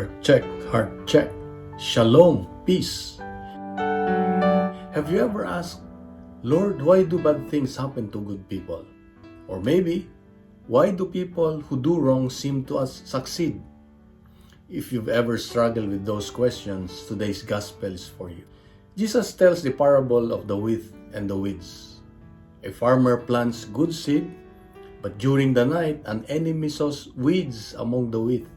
Heart check. Shalom, peace. Have you ever asked, Lord, why do bad things happen to good people? Or maybe, why do people who do wrong seem to succeed? If you've ever struggled with those questions, today's gospel is for you. Jesus tells the parable of the wheat and the weeds. A farmer plants good seed, but during the night, an enemy sows weeds among the wheat.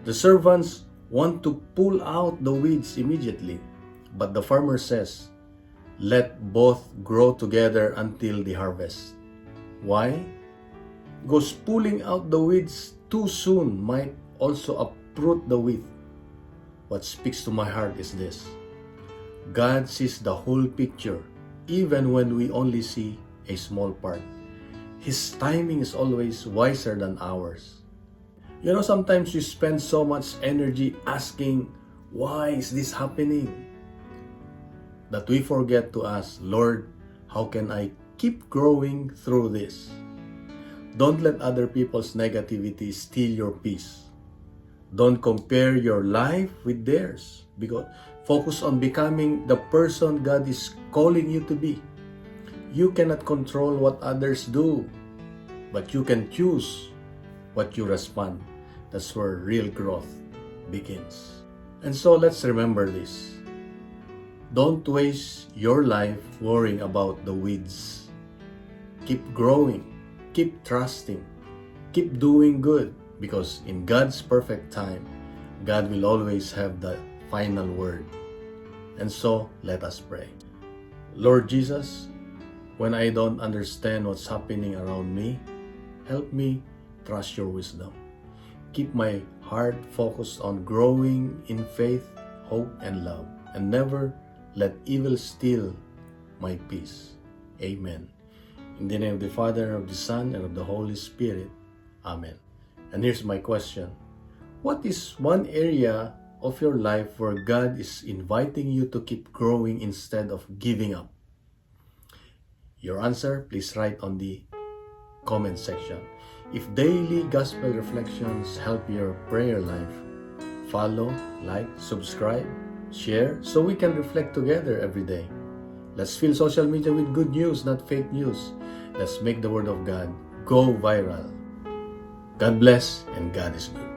The servants want to pull out the weeds immediately, but the farmer says, let both grow together until the harvest. Why? Because pulling out the weeds too soon might also uproot the wheat. What speaks to my heart is this: God sees the whole picture, even when we only see a small part. His timing is always wiser than ours. You know, sometimes we spend so much energy asking, why is this happening? That we forget to ask, Lord, how can I keep growing through this? Don't let other people's negativity steal your peace. Don't compare your life with theirs, because focus on becoming the person God is calling you to be. You cannot control what others do, but you can choose what you respond. That's where real growth begins. And so let's remember this. Don't waste your life worrying about the weeds. Keep growing, keep trusting, keep doing good, because in God's perfect time, God will always have the final word. And so let us pray. Lord Jesus, when I don't understand what's happening around me, help me trust your wisdom. Keep my heart focused on growing in faith, hope, and love, and never let evil steal my peace. Amen. In the name of the Father, of the Son, and of the Holy Spirit. Amen. And here's my question. What is one area of your life where God is inviting you to keep growing instead of giving up? Your answer, please write on the comment section. If daily gospel reflections help your prayer life, follow, like, subscribe, share, so we can reflect together every day. Let's fill social media with good news, not fake news. Let's make the Word of God go viral. God bless, and God is good.